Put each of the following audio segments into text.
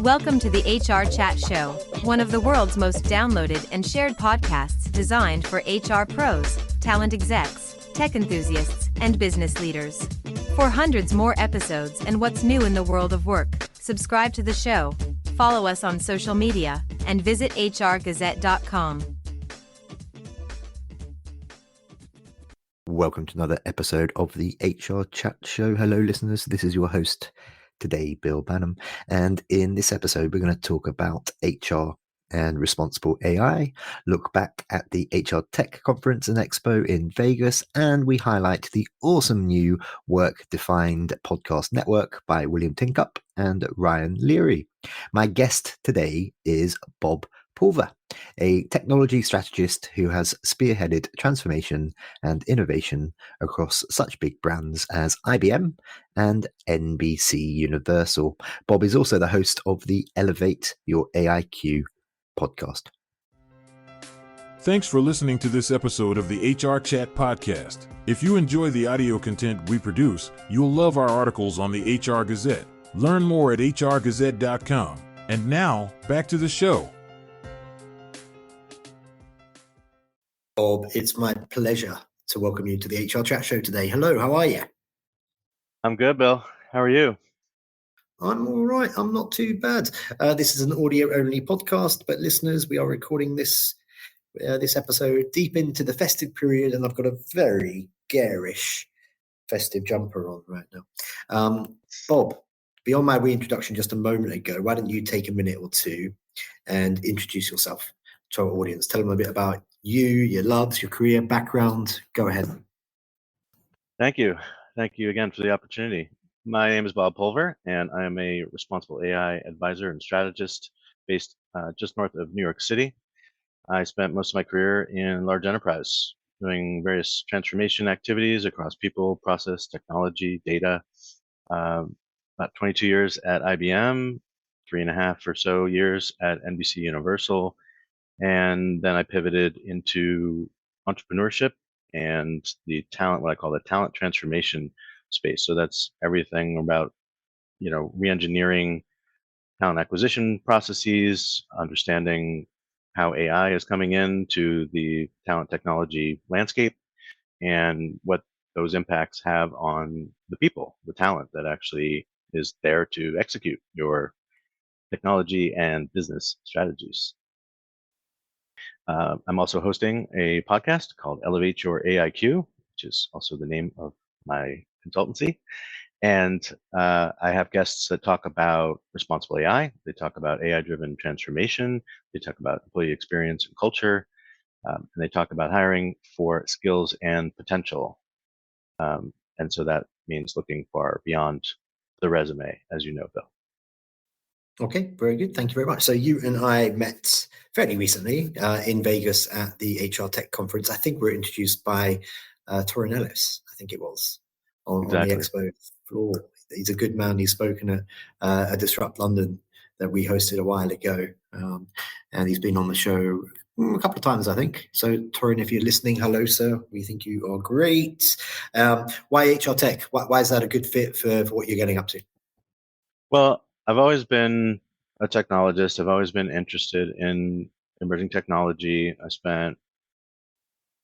Welcome to the HR Chat Show, one of the world's most downloaded and shared podcasts designed for HR pros, talent execs, tech enthusiasts, and business leaders. For hundreds more episodes and what's new in the world of work, subscribe to the show, follow us on social media, and visit HRgazette.com. Welcome to another episode of the HR Chat Show. Hello, listeners. This is your host today, Bill Bannum. And in this episode, we're going to talk about HR and responsible AI, look back at the HR Tech Conference and Expo in Vegas, and we highlight the awesome new Work-Defined Podcast Network by William Tincup and Ryan Leary. My guest today is Bob Pulver, a technology strategist who has spearheaded transformation and innovation across such big brands as IBM and NBCUniversal. Bob is also the host of the Elevate Your AIQ podcast. Thanks for listening to this episode of the HR Chat podcast. If you enjoy the audio content we produce, you'll love our articles on the HR Gazette. Learn more at HRgazette.com. And now, back to the show. Bob, it's my pleasure to welcome you to the HR Chat Show today. Hello, how are you? I'm good, Bill. How are you? I'm all right. I'm not too bad. This is an audio-only podcast, but listeners, we are recording this episode deep into the festive period, and I've got a very garish festive jumper on right now. Bob, beyond my reintroduction just a moment ago, why don't you take a minute or two and introduce yourself to our audience? Tell them a bit about you, your loves, your career, background. Go ahead. Thank you. Thank you again for the opportunity. My name is Bob Pulver, and I am a responsible AI advisor and strategist based just north of New York City. I spent most of my career in large enterprise, doing various transformation activities across people, process, technology, data. About 22 years at IBM, 3.5 or so years at NBCUniversal, and then I pivoted into entrepreneurship and the talent, what I call the talent transformation space. So that's everything about, re-engineering talent acquisition processes, understanding how AI is coming into the talent technology landscape, and what those impacts have on the people, the talent that actually is there to execute your technology and business strategies. I'm also hosting a podcast called Elevate Your AIQ, which is also the name of my consultancy. And I have guests that talk about responsible AI. They talk about AI-driven transformation. They talk about employee experience and culture. And they talk about hiring for skills and potential. And so that means looking far beyond the resume, as you know, Bill. Okay, very good. Thank you very much. So you and I met fairly recently in Vegas at the HR Tech Conference. I think we were introduced by Torin Ellis, I think it was, on the Expo floor. He's a good man. He's spoken at a Disrupt London that we hosted a while ago. And he's been on the show a couple of times, I think. So Torin, if you're listening, hello, sir. We think you are great. Why HR Tech? Why is that a good fit for what you're getting up to? Well, I've always been a technologist. I've always been interested in emerging technology. I spent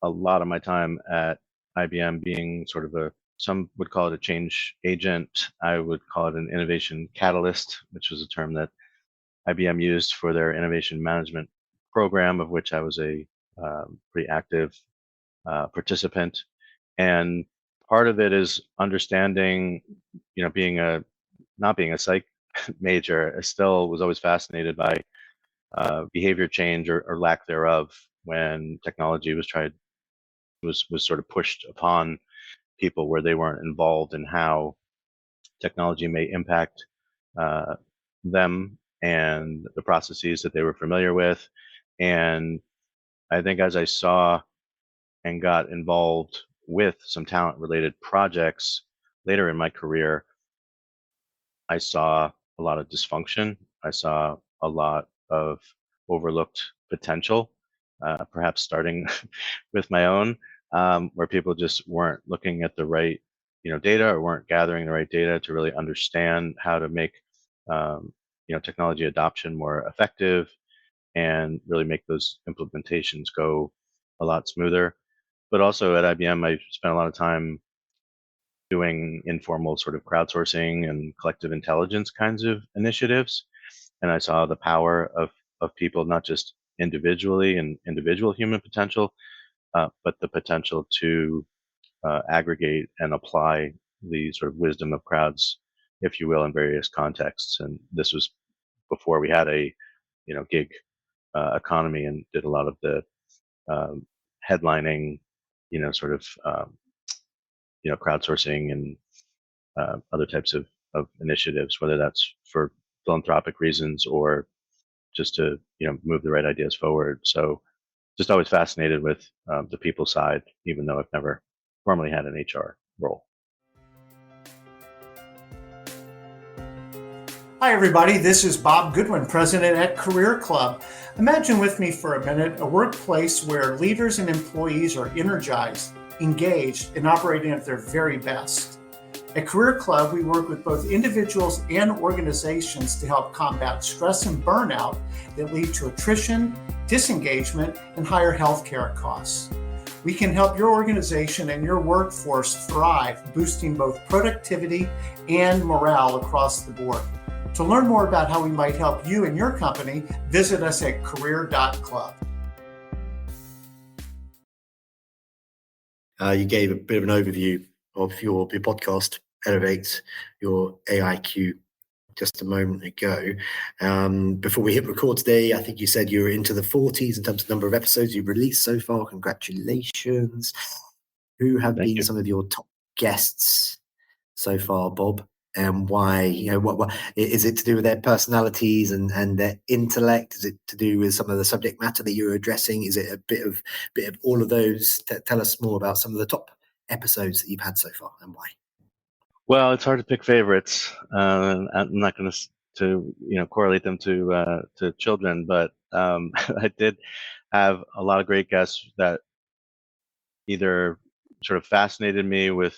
a lot of my time at IBM being sort of some would call it a change agent. I would call it an innovation catalyst, which was a term that IBM used for their innovation management program, of which I was a pretty active participant. And part of it is understanding, not being a psych major, I still was always fascinated by behavior change or lack thereof when technology was sort of pushed upon people where they weren't involved in how technology may impact them and the processes that they were familiar with. And I think as I saw and got involved with some talent related projects later in my career, I saw a lot of dysfunction. I saw a lot of overlooked potential, perhaps starting with my own, where people just weren't looking at the right, data, or weren't gathering the right data to really understand how to make technology adoption more effective and really make those implementations go a lot smoother. But also at IBM, I spent a lot of time doing informal sort of crowdsourcing and collective intelligence kinds of initiatives. And I saw the power of people, not just individually and individual human potential, but the potential to aggregate and apply the sort of wisdom of crowds, if you will, in various contexts. And this was before we had a gig economy and did a lot of the headlining, sort of crowdsourcing and other types of initiatives, whether that's for philanthropic reasons or just to move the right ideas forward. So just always fascinated with the people side, even though I've never formally had an HR role. Hi, everybody. This is Bob Goodwin, president at Career Club. Imagine with me for a minute a workplace where leaders and employees are energized, engaged, and operating at their very best. At Career Club, we work with both individuals and organizations to help combat stress and burnout that lead to attrition, disengagement, and higher healthcare costs. We can help your organization and your workforce thrive, boosting both productivity and morale across the board. To learn more about how we might help you and your company, visit us at career.club. You gave a bit of an overview of your podcast, Elevate Your AIQ, just a moment ago. Before we hit record today, I think you said you were into the 40s in terms of number of episodes you've released so far. Congratulations. Who have been some of your top guests so far, Bob? And why? What is it to do with their personalities and their intellect? Is it to do with some of the subject matter that you're addressing? Is it a bit of all of those? Tell us more about some of the top episodes that you've had so far and why. Well, it's hard to pick favorites. I'm not going to correlate them to children, but I did have a lot of great guests that either sort of fascinated me with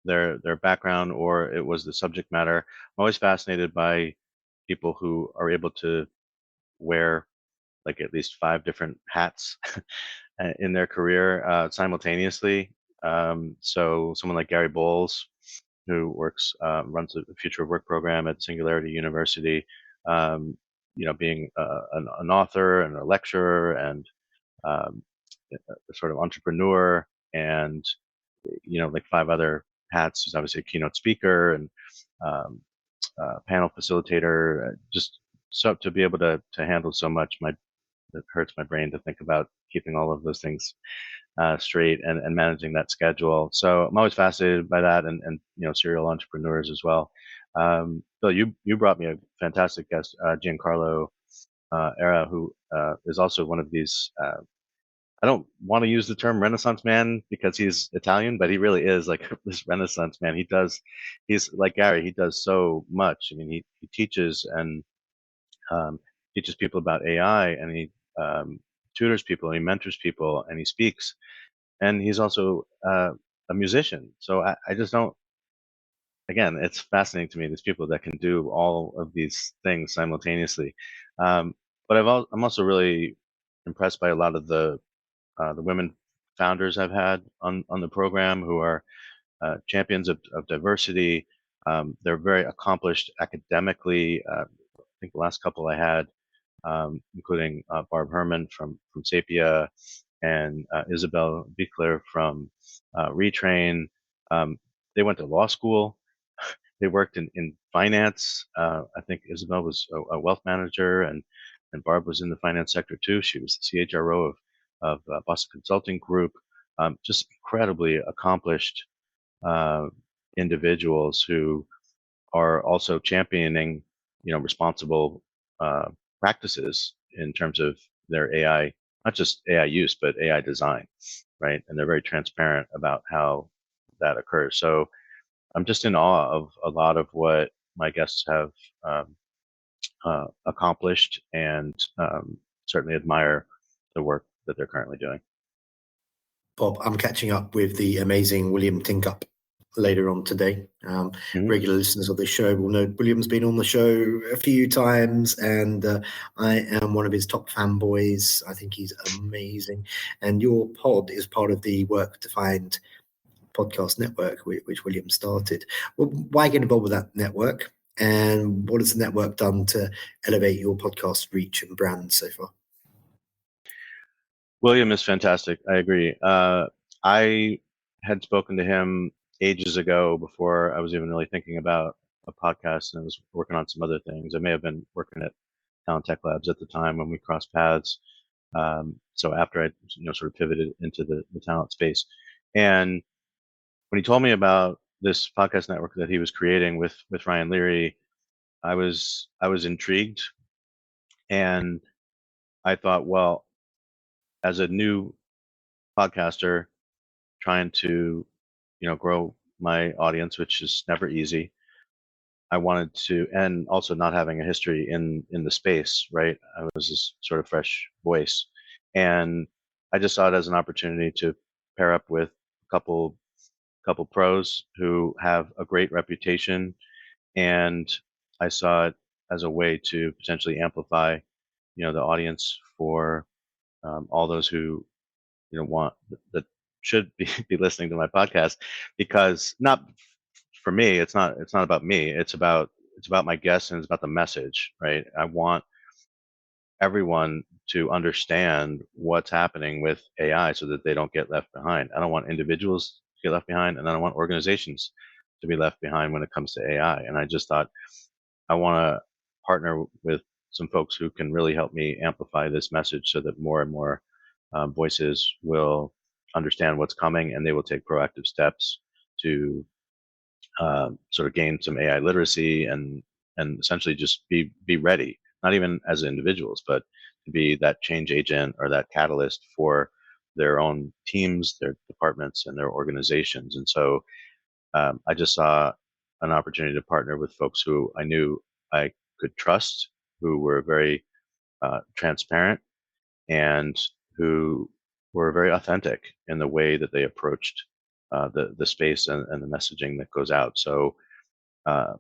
their background or it was the subject matter. I'm always fascinated by people who are able to wear like at least 5 different hats in their career simultaneously. So someone like Gary Bowles, who runs a future of work program at Singularity University, being an author and a lecturer and a sort of entrepreneur and like 5 other hats. He's obviously a keynote speaker and panel facilitator. Just so to be able to handle so much, it hurts my brain to think about keeping all of those things straight and managing that schedule. So I'm always fascinated by that and serial entrepreneurs as well. Bill, you brought me a fantastic guest, Giancarlo Era, who is also one of these. I don't want to use the term Renaissance man because he's Italian, but he really is like this Renaissance man. He's like Gary. He does so much. I mean, he teaches and teaches people about AI, and he tutors people, and he mentors people, and he speaks, and he's also a musician. So I just don't. Again, it's fascinating to me these people that can do all of these things simultaneously. But I'm also really impressed by a lot of the women founders I've had on the program who are champions of diversity. They're very accomplished academically. I think the last couple I had, including Barb Herman from Sapia and Isabel Bickler from Retrain. They went to law school. They worked in finance. I think Isabel was a wealth manager and Barb was in the finance sector too. She was the CHRO of Boston Consulting Group. Just incredibly accomplished individuals who are also championing, responsible practices in terms of their AI, not just AI use, but AI design, right? And they're very transparent about how that occurs. So I'm just in awe of a lot of what my guests have accomplished and certainly admire the work that they're currently doing. Bob, I'm catching up with the amazing William Tincup later on today. Mhm. Regular listeners of this show will know William's been on the show a few times, and I am one of his top fanboys. I think he's amazing. And your pod is part of the Work Defined podcast network, which William started. Well, why get involved with that network? And what has the network done to elevate your podcast reach and brand so far? William is fantastic. I agree. I had spoken to him ages ago before I was even really thinking about a podcast, and I was working on some other things. I may have been working at Talent Tech Labs at the time when we crossed paths. So after I, sort of pivoted into the talent space, and when he told me about this podcast network that he was creating with Ryan Leary, I was intrigued, and I thought, well, as a new podcaster trying to, grow my audience, which is never easy. I wanted to, and also not having a history in the space, right? I was this sort of fresh voice, and I just saw it as an opportunity to pair up with a couple pros who have a great reputation, and I saw it as a way to potentially amplify, the audience for all those who want that should be, be listening to my podcast, because not for me, it's not about me, it's about my guests, and it's about the message, right? I want everyone to understand what's happening with AI so that they don't get left behind. I don't want individuals to get left behind, and I don't want organizations to be left behind when it comes to AI. And I just thought I want to partner with some folks who can really help me amplify this message so that more and more voices will understand what's coming, and they will take proactive steps to sort of gain some AI literacy, and essentially just be ready, not even as individuals, but to be that change agent or that catalyst for their own teams, their departments, and their organizations. And so I just saw an opportunity to partner with folks who I knew I could trust, who were very transparent, and who were very authentic in the way that they approached the space, and the messaging that goes out. So uh,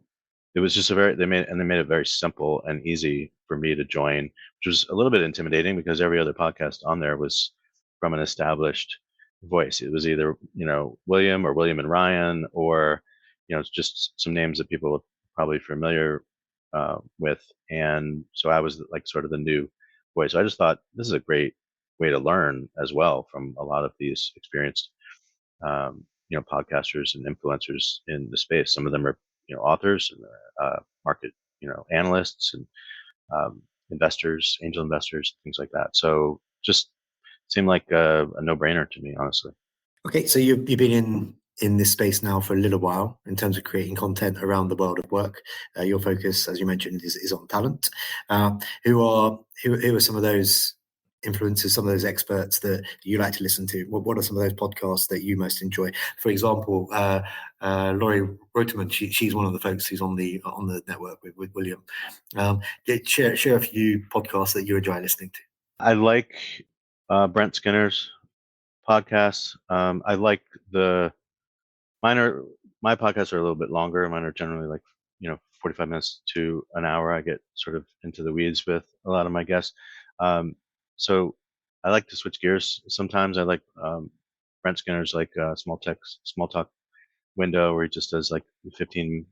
it was just they made it very simple and easy for me to join, which was a little bit intimidating because every other podcast on there was from an established voice. It was either William or William and Ryan, or it's just some names that people are probably familiar with, and so I was like sort of the new voice. So I just thought this is a great way to learn as well from a lot of these experienced podcasters and influencers in the space. Some of them are authors, and market analysts, and investors, angel investors, things like that. So just seemed like a no-brainer to me, honestly. Okay, so you've been in this space now for a little while in terms of creating content around the world of work. Your focus, as you mentioned, is on talent. Who are some of those influencers, some of those experts that you like to listen to? What are some of those podcasts that you most enjoy? For example, Laurie Reutemann, she's one of the folks who's on the network with William. Share a few podcasts that you enjoy listening to. I like Brent Skinner's podcasts. I like my podcasts are a little bit longer. Mine are generally like 45 minutes to an hour. I get sort of into the weeds with a lot of my guests. So I like to switch gears. Sometimes I like Brent Skinner's like small talk window, where he just does like 15,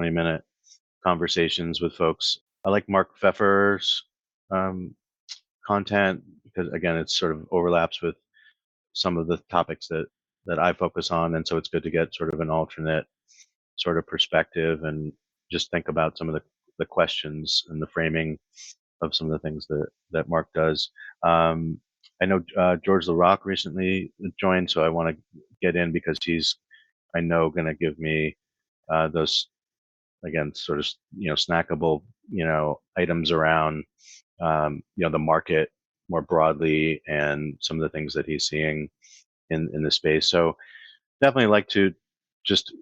20-minute conversations with folks. I like Mark Pfeffer's um, content because again, it sort of overlaps with some of the topics that I focus on, and so it's good to get sort of an alternate sort of perspective and just think about some of the questions and the framing of some of the things that Mark does. I know George LaRock recently joined, so I want to get in because he's, I know, going to give me those, again, sort of snackable items around the market more broadly, and some of the things that he's seeing in the space. So definitely like to just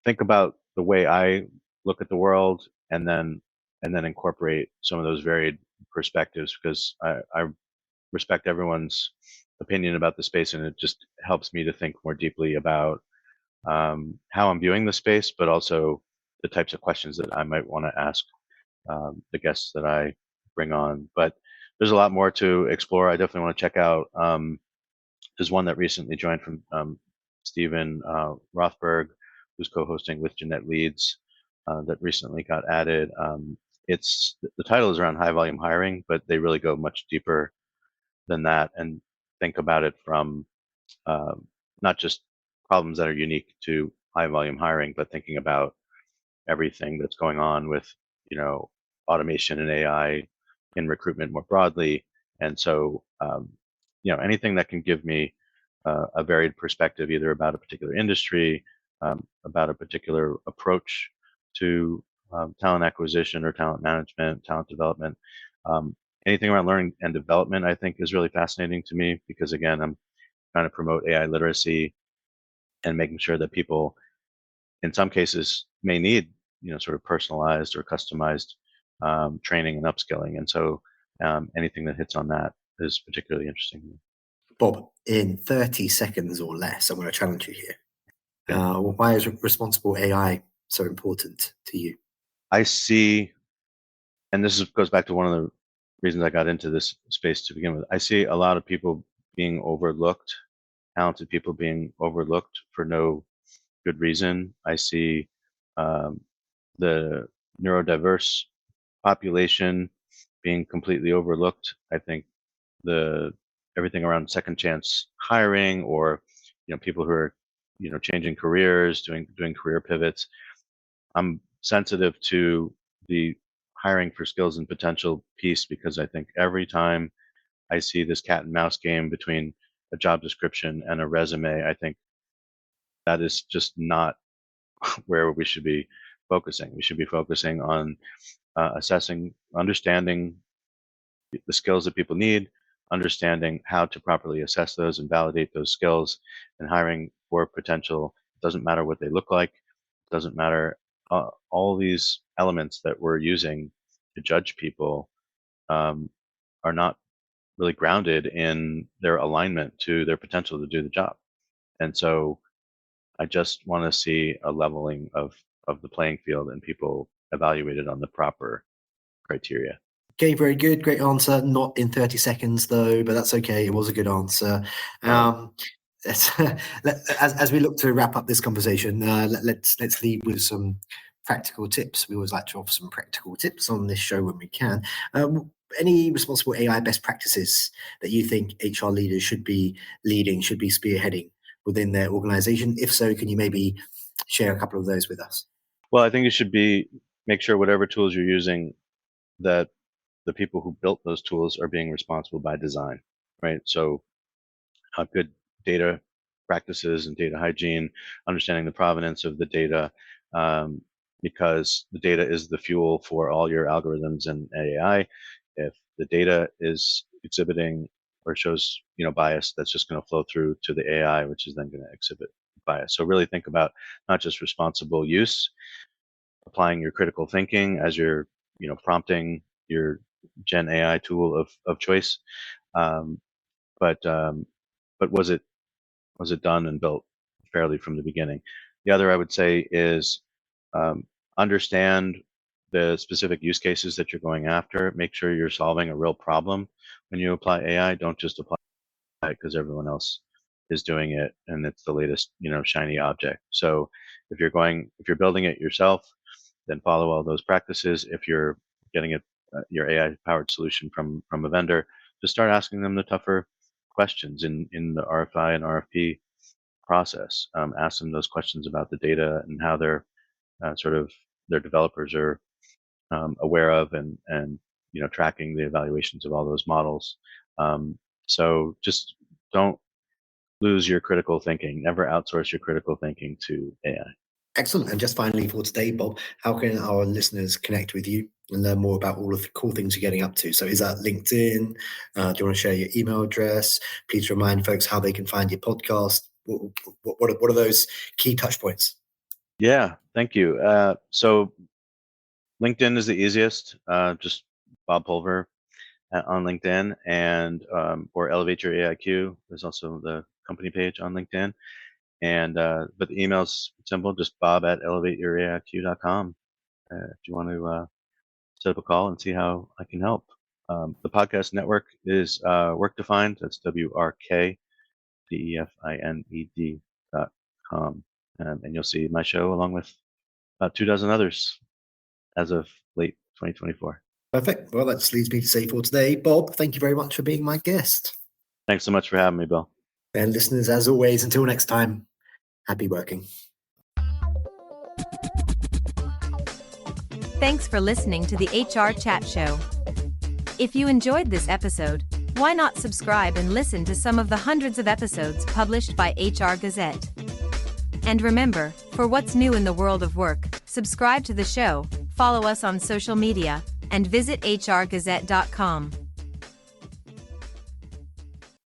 think about the way I look at the world, and then incorporate some of those varied perspectives, because I respect everyone's opinion about the space, and it just helps me to think more deeply about how I'm viewing the space, but also the types of questions that I might want to ask the guests that I bring on. But there's a lot more to explore. I definitely want to check out. There's one that recently joined from Stephen Rothberg, who's co-hosting with Jeanette Leeds, that recently got added. It's the title is around high volume hiring, but they really go much deeper than that and think about it from not just problems that are unique to high volume hiring, but thinking about everything that's going on with, automation and AI in recruitment more broadly. And so, anything that can give me a varied perspective, either about a particular industry, about a particular approach to talent acquisition or talent management, talent development. Anything around learning and development, I think, is really fascinating to me because, again, I'm trying to promote AI literacy and making sure that people, in some cases, may need sort of personalized or customized training and upskilling. And so, anything that hits on that is particularly interesting to me. Bob, in 30 seconds or less, I'm going to challenge you here. Yeah. Why is responsible AI so important to you? I see, and goes back to one of the reasons I got into this space to begin with. I see a lot of people being overlooked, talented people being overlooked for no good reason. I see the neurodiverse population being completely overlooked. I think everything around second chance hiring, or people who are changing careers, doing career pivots. I'm sensitive to the hiring for skills and potential piece because I think every time I see this cat and mouse game between a job description and a resume, I think that is just not where we should be focusing. We should be focusing on assessing, understanding the skills that people need, understanding how to properly assess those and validate those skills, and hiring for potential. It doesn't matter what they look like. It doesn't matter. All these elements that we're using to judge people are not really grounded in their alignment to their potential to do the job. And so I just want to see a leveling of the playing field and people evaluated on the proper criteria. Okay, very good. Great answer. Not in 30 seconds, though, but that's okay. It was a good answer. As we look to wrap up this conversation, let's leave with some practical tips. We always like to offer some practical tips on this show when we can. Any responsible AI best practices that you think HR leaders should be leading, should be spearheading within their organization? If so, can you maybe share a couple of those with us? Well, I think it should make sure whatever tools you're using, that the people who built those tools are being responsible by design, right? So good data practices and data hygiene, understanding the provenance of the data, because the data is the fuel for all your algorithms and AI. If the data is exhibiting or shows bias, that's just going to flow through to the AI, which is then going to exhibit bias. So really think about not just responsible use, applying your critical thinking as you're prompting your Gen AI tool of choice, but was it done and built fairly from the beginning? The other I would say is understand the specific use cases that you're going after. Make sure you're solving a real problem when you apply AI. Don't just apply it because everyone else is doing it and it's the latest shiny object. So if you're building it yourself, then follow all those practices. If you're getting your AI powered solution from a vendor, just start asking them the tougher questions in the RFI and RFP process. Ask them those questions about the data and how their developers are aware of and tracking the evaluations of all those models. So just don't lose your critical thinking. Never outsource your critical thinking to AI. Excellent. And just finally for today, Bob, how can our listeners connect with you and learn more about all of the cool things you're getting up to? So is that LinkedIn? Do you want to share your email address? Please remind folks how they can find your podcast. What are those key touch points? Yeah, thank you. So LinkedIn is the easiest. Just Bob Pulver on LinkedIn, and or Elevate Your AIQ. There's also the company page on LinkedIn. And but the email's simple, just bob@elevateyouraiq.com. If you want to set up a call and see how I can help. The podcast network is Work Defined. That's WRKDEFINED.com. And you'll see my show along with about 24 others as of late 2024. Perfect. Well, that just leads me to say for today, Bob, thank you very much for being my guest. Thanks so much for having me, Bill. And listeners, as always, until next time, happy working. Thanks for listening to the HR Chat Show. If you enjoyed this episode, why not subscribe and listen to some of the hundreds of episodes published by HR Gazette? And remember, for what's new in the world of work, subscribe to the show, follow us on social media, and visit hrgazette.com.